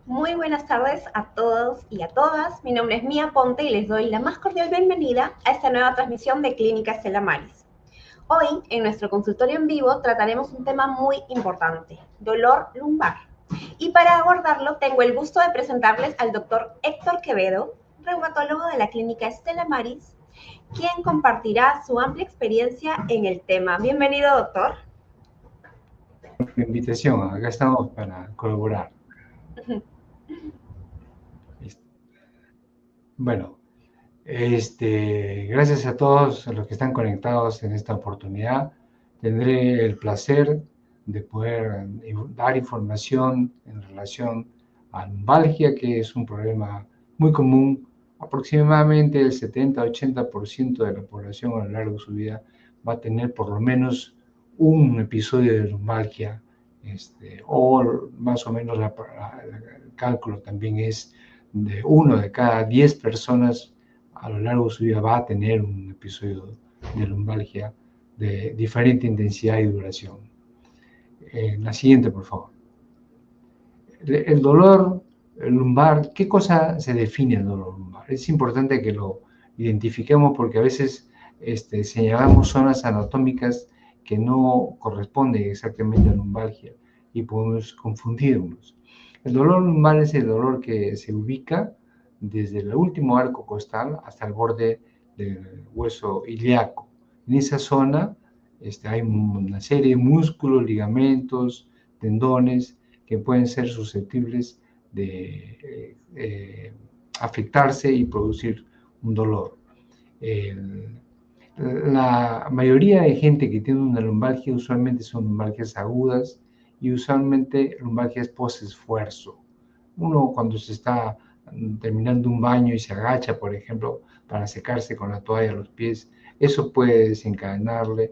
Muy buenas tardes a todos y a todas. Mi nombre es Mía Ponte y les doy la más cordial bienvenida a esta nueva transmisión de Clínica Estela Maris. Hoy, en nuestro consultorio en vivo, trataremos un tema muy importante, dolor lumbar. Y para abordarlo, tengo el gusto de presentarles al doctor Héctor Quevedo, reumatólogo de la Clínica Estela Maris, quien compartirá su amplia experiencia en el tema. Bienvenido, doctor. La invitación, acá estamos para colaborar. Bueno, gracias a todos los que están conectados en esta oportunidad. Tendré el placer de poder dar información en relación a lumbalgia, que es un problema muy común. Aproximadamente el 70-80% de la población a lo largo de su vida va a tener por lo menos un episodio de lumbalgia, o más o menos el cálculo también es de 1 de cada 10 personas a lo largo de su vida va a tener un episodio de lumbalgia de diferente intensidad y duración. La siguiente, por favor. El dolor lumbar, ¿qué cosa se define el dolor lumbar? Es importante que lo identifiquemos porque a veces señalamos zonas anatómicas que no corresponden exactamente a lumbalgia y podemos confundirnos. El dolor lumbar es el dolor que se ubica desde el último arco costal hasta el borde del hueso ilíaco. En esa zona hay una serie de músculos, ligamentos, tendones que pueden ser susceptibles de afectarse y producir un dolor. La mayoría de gente que tiene una lumbalgia usualmente son lumbalgias agudas y usualmente lumbalgias post-esfuerzo. Uno cuando se está terminando un baño y se agacha, por ejemplo, para secarse con la toalla a los pies, eso puede desencadenarle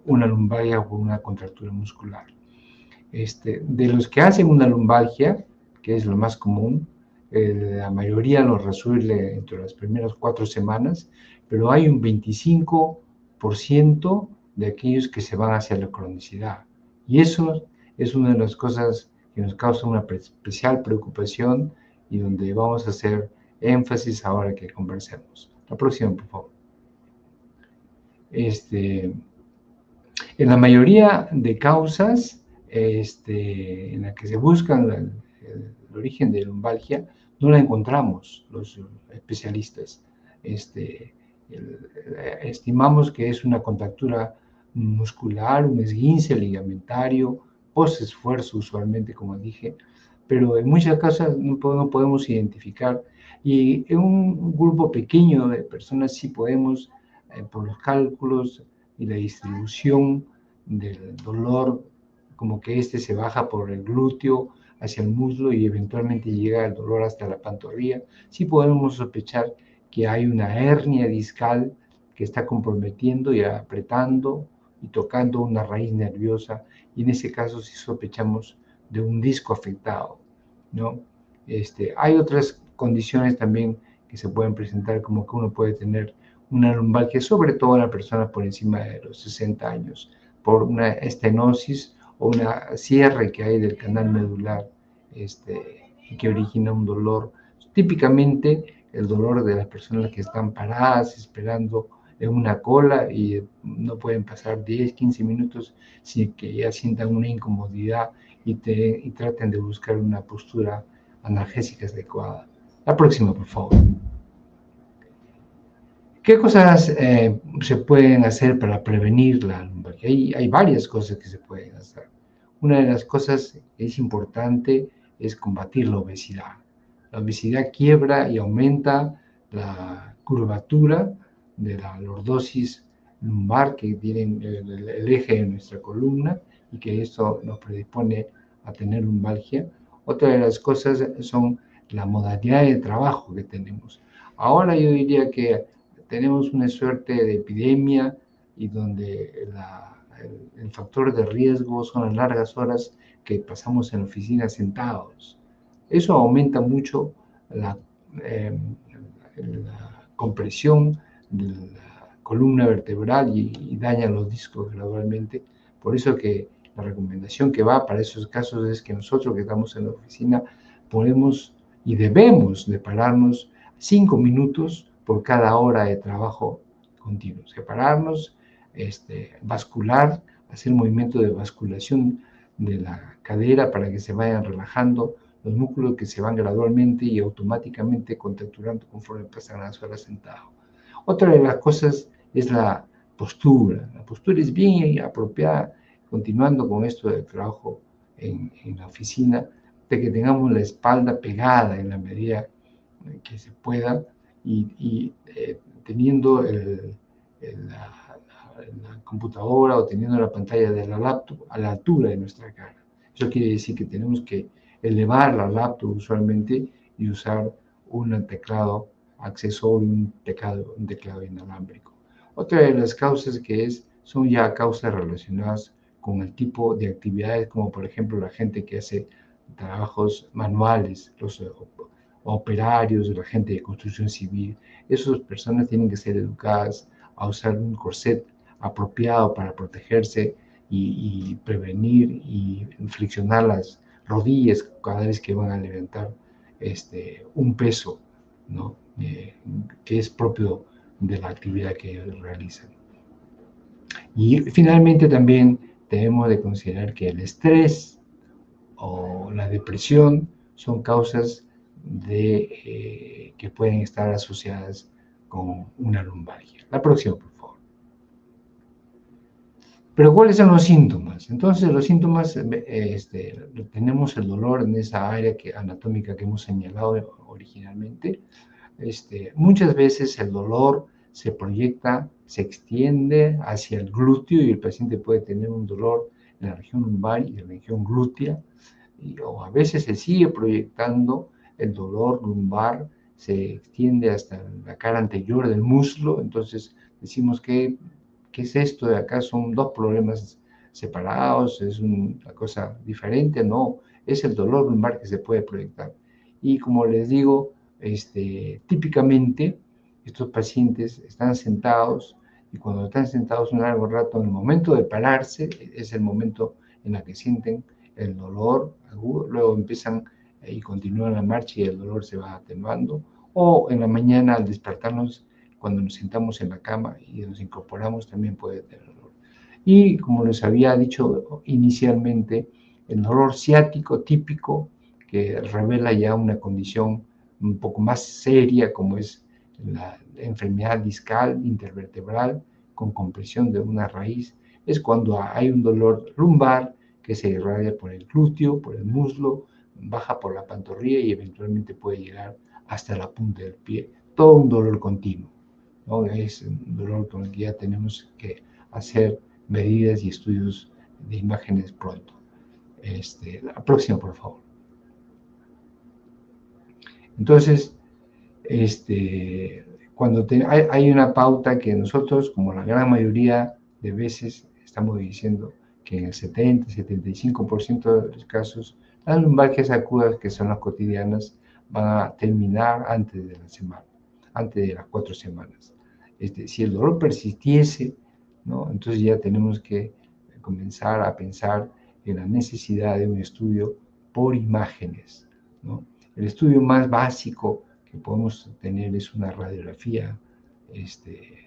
una lumbalgia o una contractura muscular. De los que hacen una lumbalgia, que es lo más común, la mayoría lo resuelve entre las primeras 4 semanas, pero hay un 25% de aquellos que se van hacia la cronicidad. Y eso es una de las cosas que nos causa una especial preocupación y donde vamos a hacer énfasis ahora que conversemos. La próxima, por favor. En la mayoría de causas en las que se busca el origen de lumbalgia, no la encontramos los especialistas. Estimamos que es una contractura muscular, un esguince ligamentario, post-esfuerzo usualmente, como dije, pero en muchas casos no podemos identificar y en un grupo pequeño de personas sí podemos, por los cálculos y la distribución del dolor, como que se baja por el glúteo hacia el muslo y eventualmente llega el dolor hasta la pantorrilla, sí podemos sospechar que hay una hernia discal que está comprometiendo y apretando y tocando una raíz nerviosa, y en ese caso sí sospechamos de un disco afectado, ¿no? Hay otras condiciones también que se pueden presentar, como que uno puede tener una lumbalgia, sobre todo en la persona por encima de los 60 años, por una estenosis o una cierre que hay del canal medular, que origina un dolor. Típicamente el dolor de las personas que están paradas esperando en una cola y no pueden pasar 10, 15 minutos sin que ya sientan una incomodidad y traten de buscar una postura analgésica adecuada. La próxima, por favor. ¿Qué cosas se pueden hacer para prevenir la lumbalgia? Hay varias cosas que se pueden hacer. Una de las cosas que es importante es combatir la obesidad. La obesidad quiebra y aumenta la curvatura de la lordosis lumbar que tiene el eje de nuestra columna y que esto nos predispone a tener lumbalgia. Otra de las cosas son la modalidad de trabajo que tenemos. Ahora yo diría que tenemos una suerte de epidemia y donde el factor de riesgo son las largas horas que pasamos en la oficina sentados. Eso aumenta mucho la compresión de la columna vertebral y daña los discos gradualmente. Por eso que La recomendación que va para esos casos es que nosotros que estamos en la oficina podemos y debemos de pararnos 5 minutos por cada hora de trabajo continuo. Separarnos, bascular, hacer movimiento de basculación de la cadera para que se vayan relajando los músculos que se van gradualmente y automáticamente contracturando conforme pasan las horas sentado. Otra de las cosas es la postura. La postura es bien apropiada, continuando con esto del trabajo en la oficina, de que tengamos la espalda pegada en la medida que se pueda y teniendo la computadora o teniendo la pantalla de la laptop a la altura de nuestra cara. Eso quiere decir que tenemos que elevar la laptop usualmente y usar un teclado accesorio, un teclado inalámbrico. Otra de las causas son ya causas relacionadas con el tipo de actividades, como por ejemplo la gente que hace trabajos manuales, los operarios, la gente de construcción civil. Esas personas tienen que ser educadas a usar un corset apropiado para protegerse y prevenir y flexionar las rodillas cada vez que van a levantar un peso, ¿no? Que es propio de la actividad que ellos realizan. Y finalmente también debemos de considerar que el estrés o la depresión son causas que pueden estar asociadas con una lumbalgia. La próxima, por favor. Pero ¿cuáles son los síntomas? Entonces, los síntomas, tenemos el dolor en esa área anatómica que hemos señalado originalmente. Muchas veces el dolor se proyecta, se extiende hacia el glúteo y el paciente puede tener un dolor en la región lumbar y en la región glútea, o a veces se sigue proyectando el dolor lumbar, se extiende hasta la cara anterior del muslo. Entonces decimos que ¿qué es esto de acá? ¿Son dos problemas separados? ¿Es una cosa diferente? No, es el dolor lumbar que se puede proyectar. Y como les digo, típicamente estos pacientes están sentados y cuando están sentados un largo rato, en el momento de pararse, es el momento en el que sienten el dolor agudo, luego empiezan y continúan la marcha y el dolor se va atenuando, o en la mañana al despertarnos, cuando nos sentamos en la cama y nos incorporamos, también puede tener dolor. Y como les había dicho inicialmente, el dolor ciático típico, que revela ya una condición un poco más seria, como es la enfermedad discal intervertebral con compresión de una raíz, es cuando hay un dolor lumbar que se irradia por el glúteo, por el muslo, baja por la pantorrilla y eventualmente puede llegar hasta la punta del pie. Todo un dolor continuo, ¿no? Es un dolor con el que ya tenemos que hacer medidas y estudios de imágenes pronto. La próxima, por favor. Entonces, cuando hay una pauta que nosotros, como la gran mayoría de veces, estamos diciendo que en el 70-75% de los casos, las lumbalgias agudas, que son las cotidianas, van a terminar antes de la semana, antes de las 4 semanas. Si el dolor persistiese, ¿no? Entonces ya tenemos que comenzar a pensar en la necesidad de un estudio por imágenes, ¿no? El estudio más básico que podemos tener es una radiografía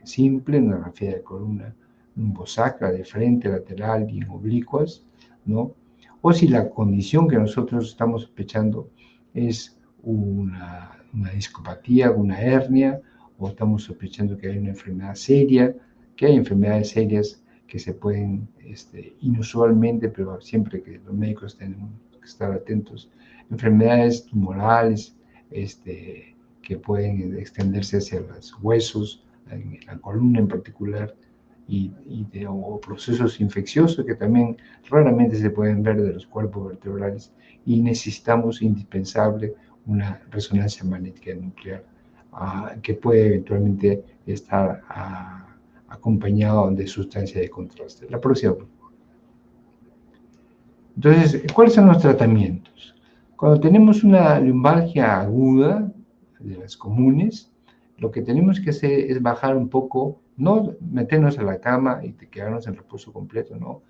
simple, una radiografía de columna lumbosacra, de frente, lateral y en oblicuas, ¿no? O si la condición que nosotros estamos sospechando es una discopatía, una hernia, o estamos sospechando que hay una enfermedad seria, que hay enfermedades serias que se pueden, inusualmente, pero siempre que los médicos tenemos que estar atentos, enfermedades tumorales, que pueden extenderse hacia los huesos, en la columna en particular, o procesos infecciosos que también raramente se pueden ver de los cuerpos vertebrales, y necesitamos indispensable una resonancia magnética nuclear que puede eventualmente estar acompañado de sustancia de contraste. La próxima. Entonces, ¿cuáles son los tratamientos? Cuando tenemos una lumbalgia aguda, de las comunes, lo que tenemos que hacer es bajar un poco, no meternos a la cama y quedarnos en reposo completo, no.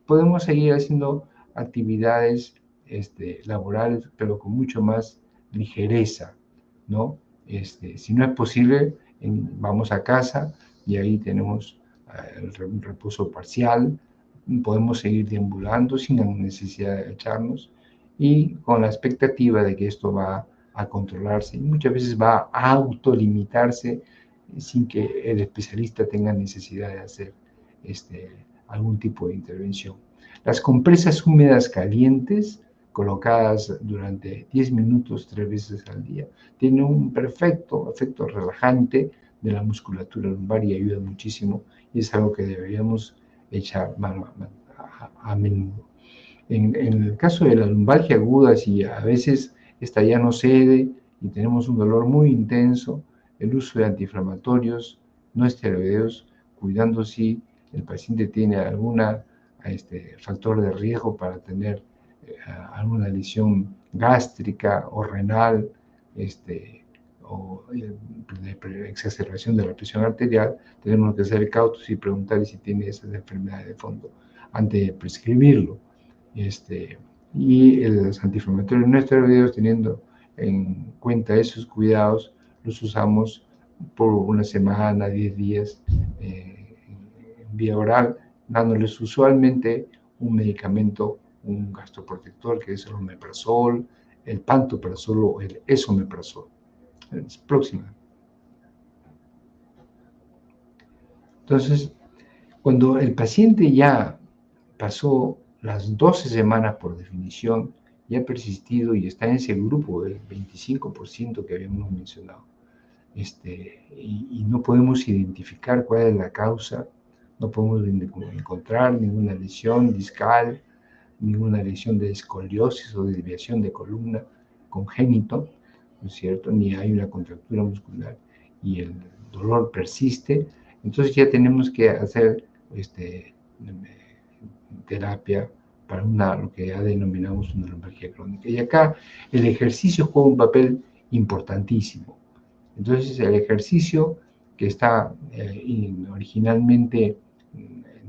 podemos seguir haciendo actividades laborales, pero con mucho más ligereza, ¿no? Si no es posible, vamos a casa y ahí tenemos un reposo parcial, podemos seguir deambulando sin la necesidad de echarnos y con la expectativa de que esto va a controlarse y muchas veces va a autolimitarse sin que el especialista tenga necesidad de hacer algún tipo de intervención. Las compresas húmedas calientes colocadas durante 10 minutos 3 veces al día tienen un perfecto efecto relajante de la musculatura lumbar y ayuda muchísimo y es algo que deberíamos echar mano a menudo. En el caso de la lumbalgia aguda, si a veces esta ya no cede y tenemos un dolor muy intenso, el uso de antiinflamatorios no esteroideos, cuidando si el paciente tiene algún factor de riesgo para tener alguna lesión gástrica o renal, o de exacerbación de la presión arterial, tenemos que ser cautos y preguntar si tiene esas enfermedades de fondo antes de prescribirlo. Y los antiinflamatorios no esteroideos, teniendo en cuenta esos cuidados, los usamos por una semana, 10 días en vía oral, dándoles usualmente un medicamento, un gastroprotector, que es el omeprazol, el pantoprazol o el esomeprazol. Próxima. Entonces, cuando el paciente ya pasó las 12 semanas por definición, ya ha persistido y está en ese grupo del 25% que habíamos mencionado, y no podemos identificar cuál es la causa, no podemos encontrar ninguna lesión discal, ninguna lesión de escoliosis o de desviación de columna congénito, ¿no es cierto? Ni hay una contractura muscular y el dolor persiste, entonces ya tenemos que hacer terapia para lo que ya denominamos una lumbalgia crónica. Y acá el ejercicio juega un papel importantísimo. Entonces el ejercicio que está originalmente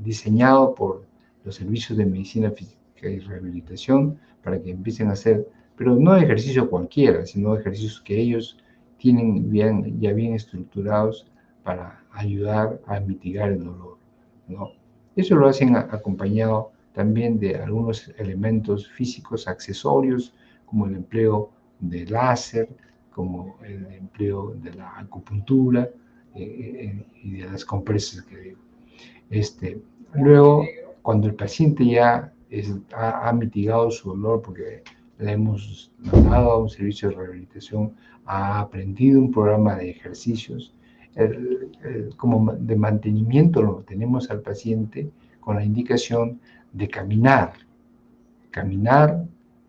diseñado por los servicios de medicina física y rehabilitación para que empiecen a hacer, pero no ejercicio cualquiera, sino ejercicios que ellos tienen ya bien estructurados para ayudar a mitigar el dolor, ¿no? Eso lo hacen acompañado también de algunos elementos físicos accesorios, como el empleo de láser, como el empleo de la acupuntura y de las compresas que digo. Luego, cuando el paciente ya ha mitigado su dolor porque le hemos dado a un servicio de rehabilitación, ha aprendido un programa de ejercicios, como de mantenimiento lo tenemos al paciente con la indicación de caminar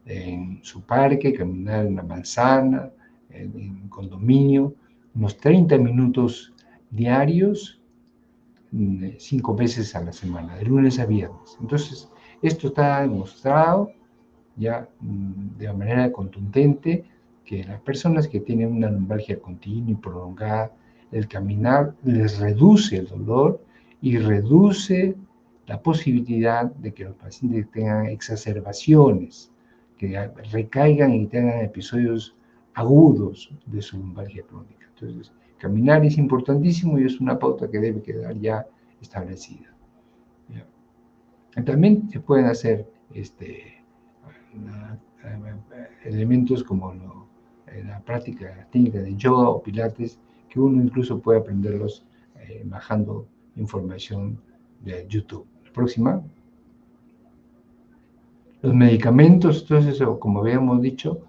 en su parque, caminar en la manzana, en un condominio, unos 30 minutos diarios, 5 veces a la semana, de lunes a viernes. Entonces, esto está demostrado ya de manera contundente que las personas que tienen una lumbalgia continua y prolongada, el caminar les reduce el dolor y reduce la posibilidad de que los pacientes tengan exacerbaciones, que recaigan y tengan episodios agudos de su lumbalgia crónica. Entonces, caminar es importantísimo y es una pauta que debe quedar ya establecida. También se pueden hacer elementos como la práctica técnica de yoga o pilates, que uno incluso puede aprenderlos bajando información de YouTube. La próxima. Los medicamentos, entonces, como habíamos dicho,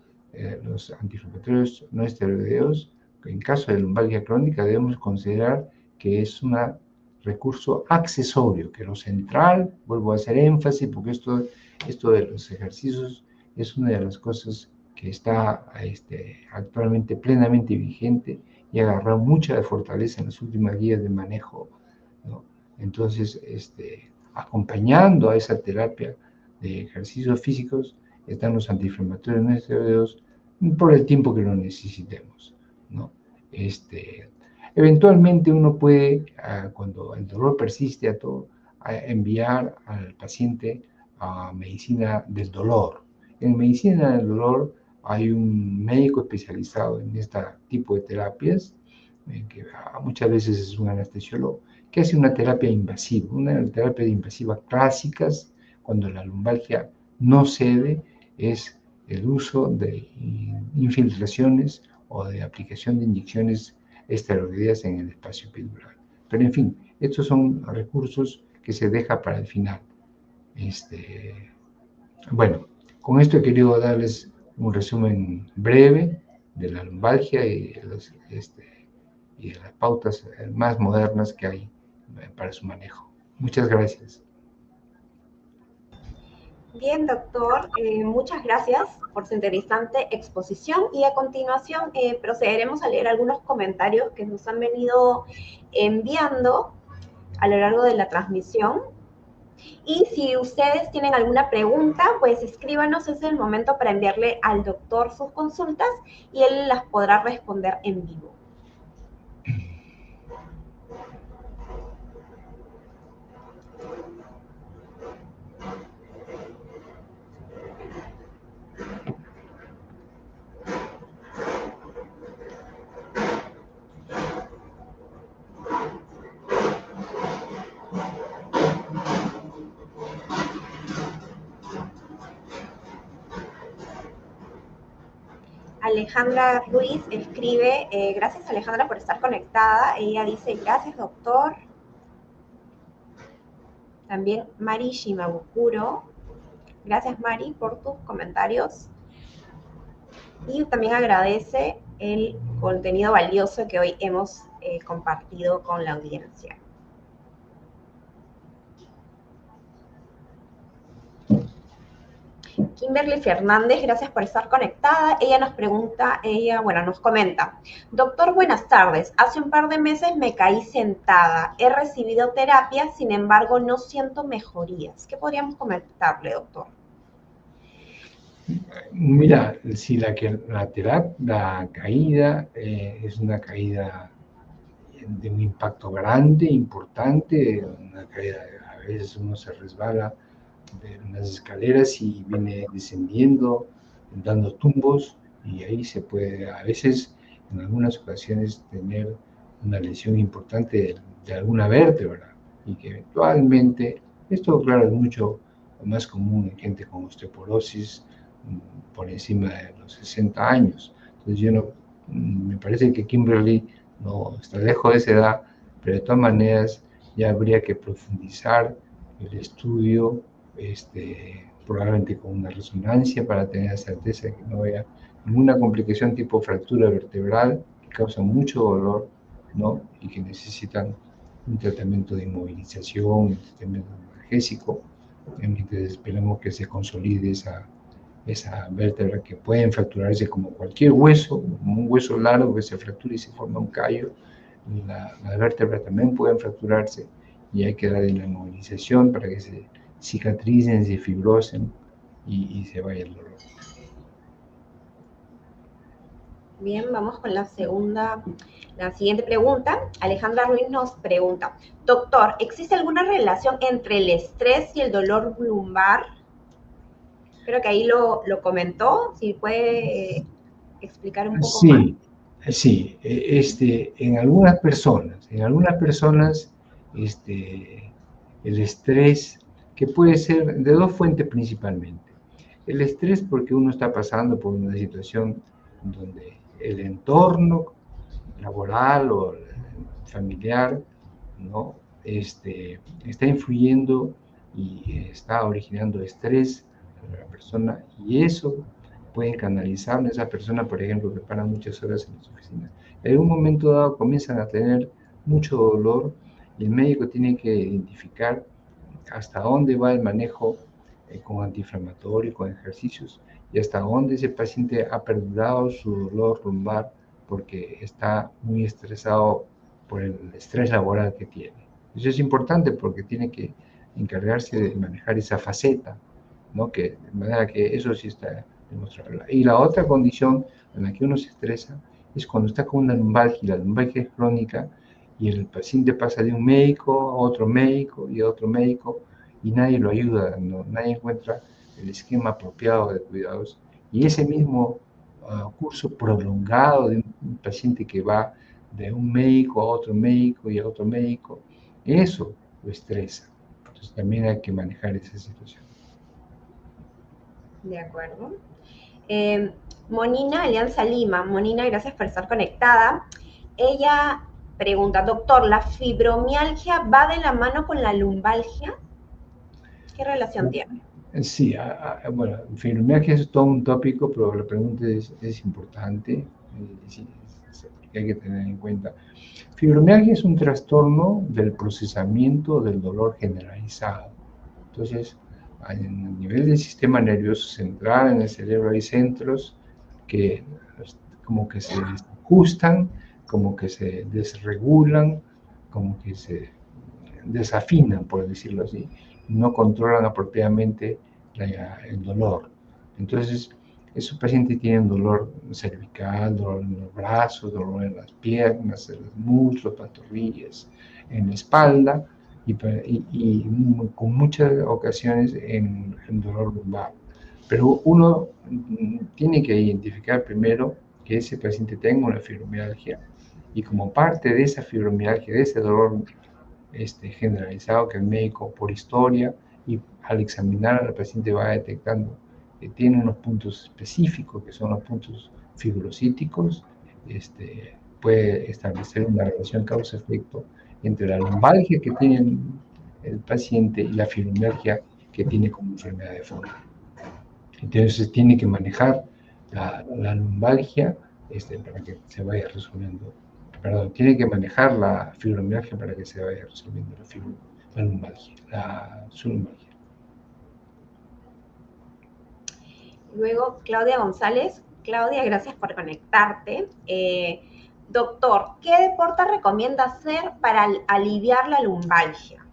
los antiinflamatorios no esteroideos, en caso de lumbalgia crónica debemos considerar que es un recurso accesorio, que lo central, vuelvo a hacer énfasis, porque esto de los ejercicios es una de las cosas que está actualmente plenamente vigente y ha agarrado mucha fortaleza en las últimas guías de manejo, ¿no? Entonces, acompañando a esa terapia de ejercicios físicos, están los antiinflamatorios no esteroideos por el tiempo que lo necesitemos, ¿no? Eventualmente uno puede, cuando el dolor persiste enviar al paciente a medicina del dolor. En medicina del dolor hay un médico especializado en este tipo de terapias, que muchas veces es un anestesiólogo, que hace una terapia invasiva, una terapia invasiva clásicas, cuando la lumbalgia no cede, es el uso de infiltraciones o de aplicación de inyecciones esteroideas en el espacio epidural. Pero en fin, estos son recursos que se deja para el final. Bueno, con esto he querido darles un resumen breve de la lumbalgia y de las pautas más modernas que hay para su manejo. Muchas gracias. Bien, doctor, muchas gracias por su interesante exposición y a continuación procederemos a leer algunos comentarios que nos han venido enviando a lo largo de la transmisión. Y si ustedes tienen alguna pregunta, pues escríbanos, es el momento para enviarle al doctor sus consultas y él las podrá responder en vivo. Alejandra Ruiz escribe, gracias Alejandra por estar conectada. Ella dice, gracias doctor. También Mari Shimabukuro, gracias Mari por tus comentarios. Y también agradece el contenido valioso que hoy hemos compartido con la audiencia. Kimberly Fernández, gracias por estar conectada. Ella nos comenta, doctor, buenas tardes. Hace un par de meses me caí sentada. He recibido terapia, sin embargo, no siento mejorías. ¿Qué podríamos comentarle, doctor? Mira, si la caída es una caída de un impacto grande, importante, una caída, a veces uno se resbala de unas escaleras y viene descendiendo, dando tumbos, y ahí se puede, a veces, en algunas ocasiones, tener una lesión importante de alguna vértebra, y que eventualmente, esto claro es mucho más común en gente con osteoporosis por encima de los 60 años. Entonces me parece que Kimberly no está lejos de esa edad, pero de todas maneras ya habría que profundizar el estudio, probablemente con una resonancia para tener la certeza de que no haya ninguna complicación tipo fractura vertebral que causa mucho dolor, ¿no? Y que necesitan un tratamiento de inmovilización, un tratamiento analgésico, mientras esperamos que se consolide esa vértebra, que pueden fracturarse como cualquier hueso, como un hueso largo que se fractura y se forma un callo. Las vértebras también pueden fracturarse y hay que darle la inmovilización para que se cicatricen, se fibrosen y se vaya el dolor. Bien, vamos con la siguiente pregunta. Alejandra Ruiz nos pregunta, doctor, ¿existe alguna relación entre el estrés y el dolor lumbar? Creo que ahí lo comentó, si puede explicar un poco más. Sí, en algunas personas, el estrés, que puede ser de dos fuentes principalmente. El estrés porque uno está pasando por una situación donde el entorno laboral o familiar, ¿no? Está influyendo y está originando estrés a la persona, y eso pueden canalizar a esa persona, por ejemplo, que para muchas horas en las oficinas. En un momento dado comienzan a tener mucho dolor y el médico tiene que identificar hasta dónde va el manejo con antiinflamatorio, con ejercicios, y hasta dónde ese paciente ha perdurado su dolor lumbar porque está muy estresado por el estrés laboral que tiene. Eso es importante porque tiene que encargarse de manejar esa faceta, ¿no? De manera que eso sí está demostrado. Y la otra condición en la que uno se estresa es cuando está con una lumbalgia, y la lumbalgia es crónica y el paciente pasa de un médico a otro médico y a otro médico y nadie lo ayuda, nadie encuentra el esquema apropiado de cuidados. Y ese mismo curso prolongado de un paciente que va de un médico a otro médico y a otro médico, eso lo estresa. Entonces también hay que manejar esa situación. De acuerdo. Monina, Alianza Lima. Monina, gracias por estar conectada. Ella pregunta, doctor, ¿la fibromialgia va de la mano con la lumbalgia? ¿Qué relación tiene? Sí, bueno, fibromialgia es todo un tópico, pero la pregunta es importante, que hay que tener en cuenta. Fibromialgia es un trastorno del procesamiento del dolor generalizado. Entonces, a nivel del sistema nervioso central, en el cerebro hay centros que como que se desajustan, como que se desregulan, como que se desafinan, por decirlo así, no controlan apropiadamente el dolor. Entonces, esos pacientes tienen dolor cervical, dolor en los brazos, dolor en las piernas, en los muslos, pantorrillas, en la espalda y con muchas ocasiones en dolor lumbar. Pero uno tiene que identificar primero que ese paciente tenga una fibromialgia y como parte de esa fibromialgia, de ese dolor generalizado que el médico por historia y al examinar al paciente va detectando que tiene unos puntos específicos que son los puntos fibrocíticos, puede establecer una relación causa-efecto entre la lumbalgia que tiene el paciente y la fibromialgia que tiene como enfermedad de fondo. Entonces tiene que manejar la lumbalgia para que se vaya resolviendo. Perdón, tiene que manejar la fibromialgia para que se vaya resolviendo la lumbalgia, su lumbalgia. Luego, Claudia González. Claudia, gracias por conectarte. Doctor, ¿qué deporte recomienda hacer para aliviar la lumbalgia?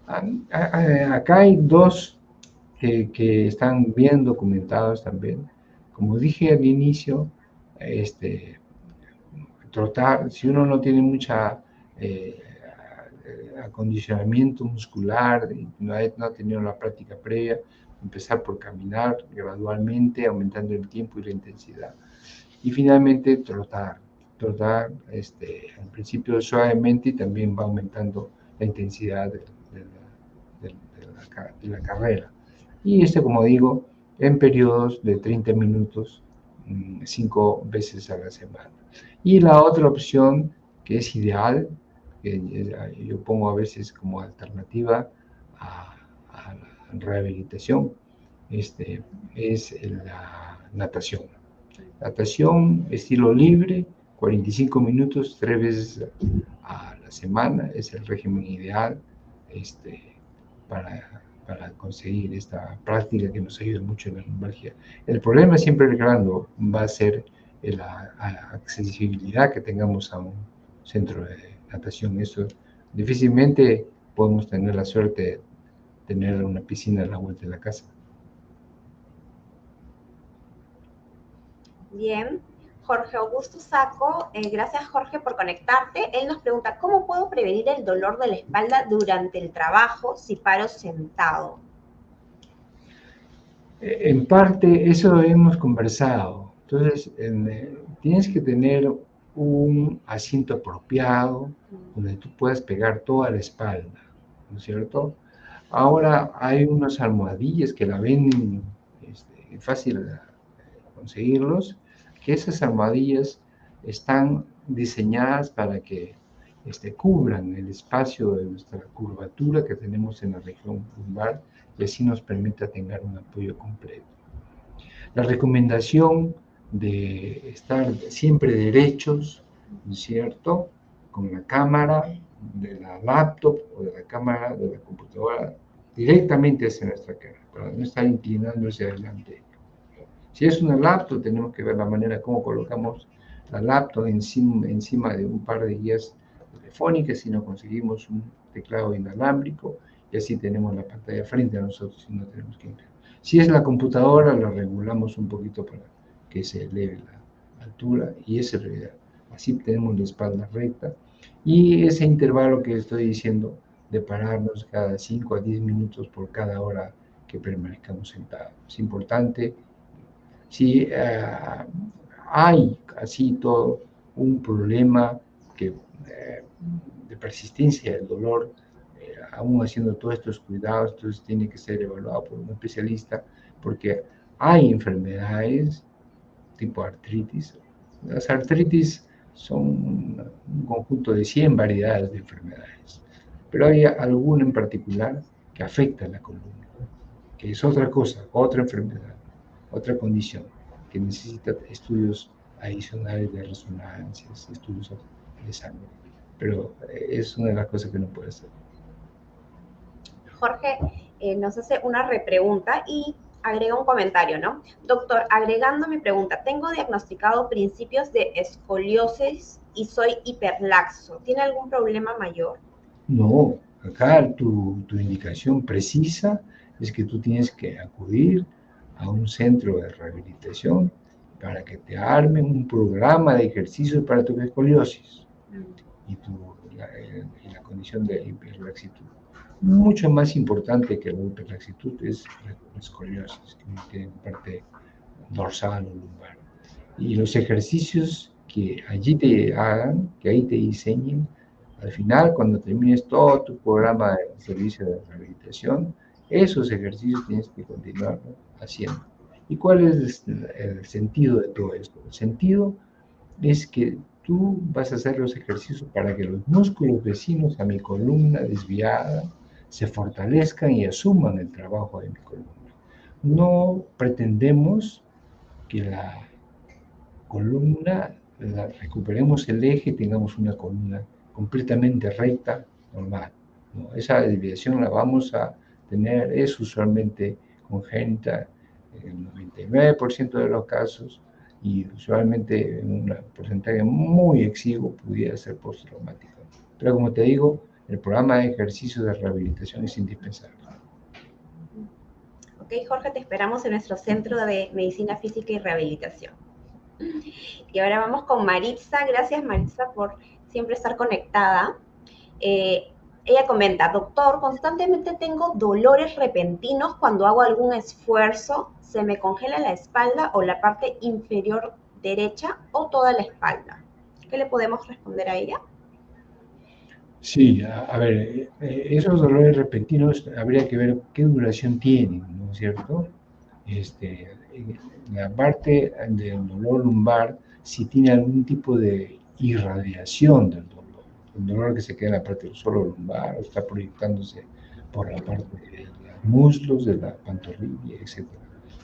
Acá hay dos que están bien documentados también. Como dije al inicio, trotar, si uno no tiene mucha acondicionamiento muscular, no ha tenido la práctica previa, empezar por caminar gradualmente, aumentando el tiempo y la intensidad. Y finalmente trotar, al principio suavemente y también va aumentando la intensidad de la carrera. Y como digo, en periodos de 30 minutos, 5 veces a la semana. Y la otra opción que es ideal, que yo pongo a veces como alternativa a la rehabilitación, es la natación. Natación, estilo libre, 45 minutos, 3 veces a la semana, es el régimen ideal para conseguir esta práctica que nos ayuda mucho en la lumbalgia. El problema siempre el grande va a ser la accesibilidad que tengamos a un centro de natación. Eso difícilmente podemos tener la suerte de tener una piscina a la vuelta de la casa. Bien. Jorge Augusto Saco, gracias Jorge por conectarte. Él nos pregunta, ¿cómo puedo prevenir el dolor de la espalda durante el trabajo si paro sentado? En parte, eso hemos conversado. Entonces, tienes que tener un asiento apropiado donde tú puedas pegar toda la espalda, ¿no es cierto? Ahora hay unas almohadillas que la venden, fácil conseguirlos, que esas almohadillas están diseñadas para que cubran el espacio de nuestra curvatura que tenemos en la región lumbar y así nos permita tener un apoyo completo. La recomendación de estar siempre derechos, ¿no es cierto?, con la cámara de la laptop o de la cámara de la computadora directamente hacia nuestra cara, para no estar inclinándose adelante. Si es una laptop, tenemos que ver la manera como colocamos la laptop encima de un par de guías telefónicas, si no conseguimos un teclado inalámbrico, y así tenemos la pantalla frente a nosotros y no tenemos que inclinar. Si es la computadora, la regulamos un poquito para que se eleve la altura, y es en realidad. Así tenemos la espalda recta, Y ese intervalo que estoy diciendo, de pararnos cada 5 a 10 minutos por cada hora que permanezcamos sentados. Es importante. Si hay así todo un problema que, de persistencia del dolor, aún haciendo todos estos cuidados, entonces tiene que ser evaluado por un especialista, porque hay enfermedades tipo artritis. Las artritis son un conjunto de 100 variedades de enfermedades, pero hay alguna en particular que afecta a la columna, que es otra cosa, otra enfermedad, otra condición, que necesita estudios adicionales de resonancias, estudios de sangre, pero es una de las cosas que no puede hacer. Jorge nos hace una repregunta y agrega un comentario, ¿no? Doctor, agregando mi pregunta, tengo diagnosticado principios de escoliosis y soy hiperlaxo. ¿Tiene algún problema mayor? No, acá tu indicación precisa es que tú tienes que acudir a un centro de rehabilitación para que te armen un programa de ejercicios para tu escoliosis y la condición de hiperlaxitud. Mucho más importante que la hiperlaxitud es la escoliosis, que tiene parte dorsal o lumbar. Y los ejercicios que allí te hagan, que ahí te diseñen, al final, cuando termines todo tu programa de servicio de rehabilitación, esos ejercicios tienes que continuar haciendo. ¿Y cuál es el sentido de todo esto? El sentido es que tú vas a hacer los ejercicios para que los músculos vecinos a mi columna desviada se fortalezcan y asuman el trabajo de mi columna. No pretendemos que la columna, recuperemos el eje, tengamos una columna completamente recta, normal, ¿no? Esa desviación la vamos a tener, es usualmente congénita en el 99% de los casos, y usualmente en un porcentaje muy exiguo pudiera ser postraumático. Pero como te digo, el programa de ejercicio de rehabilitación es indispensable. Ok, Jorge, te esperamos en nuestro Centro de Medicina Física y Rehabilitación. Y ahora vamos con Maritza. Gracias, Maritza, por siempre estar conectada. Ella comenta, doctor, constantemente tengo dolores repentinos cuando hago algún esfuerzo, se me congela la espalda o la parte inferior derecha o toda la espalda. ¿Qué le podemos responder a ella? Sí, a ver, esos dolores repentinos habría que ver qué duración tienen, ¿no es cierto? La parte del dolor lumbar, si tiene algún tipo de irradiación del dolor, el dolor que se queda en la parte del suelo lumbar, o está proyectándose por la parte de los muslos, de la pantorrilla, etc.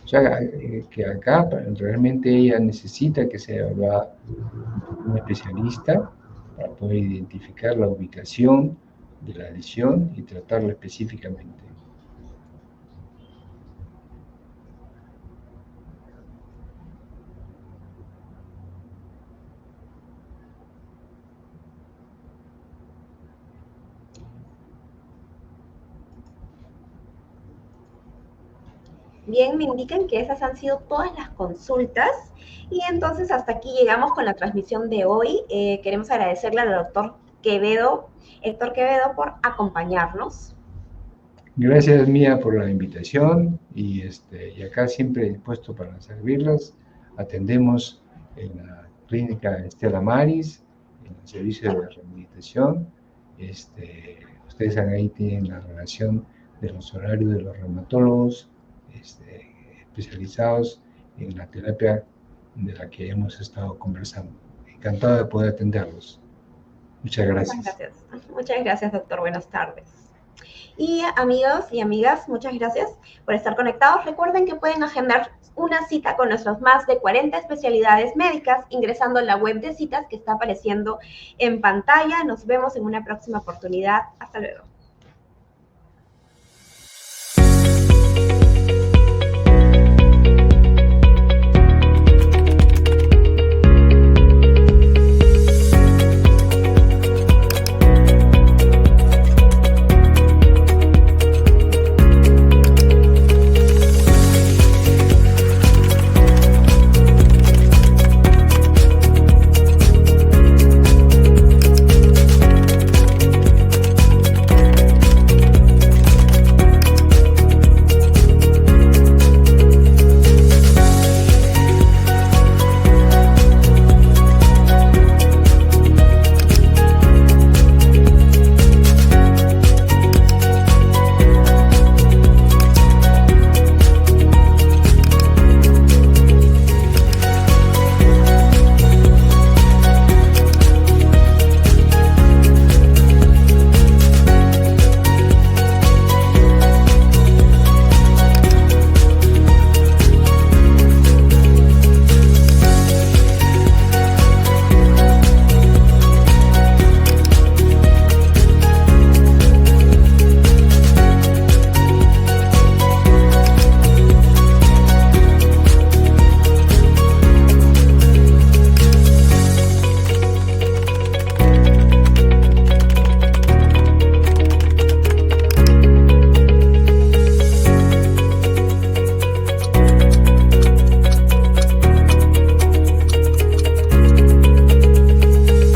O sea, que acá realmente ella necesita que sea evaluada un especialista para poder identificar la ubicación de la lesión y tratarla específicamente. Bien, me indican que esas han sido todas las consultas y entonces hasta aquí llegamos con la transmisión de hoy. Queremos agradecerle al doctor Quevedo, Héctor Quevedo, por acompañarnos. Gracias, Mía, por la invitación y acá siempre dispuesto para servirlas. Atendemos en la clínica Estela Maris, en el servicio de rehabilitación. Ustedes ahí tienen la relación de los horarios de los reumatólogos especializados en la terapia de la que hemos estado conversando. Encantado de poder atenderlos. Muchas gracias. Muchas gracias, doctor. Buenas tardes. Y amigos y amigas, muchas gracias por estar conectados. Recuerden que pueden agendar una cita con nuestros más de 40 especialidades médicas ingresando a la web de citas que está apareciendo en pantalla. Nos vemos en una próxima oportunidad. Hasta luego.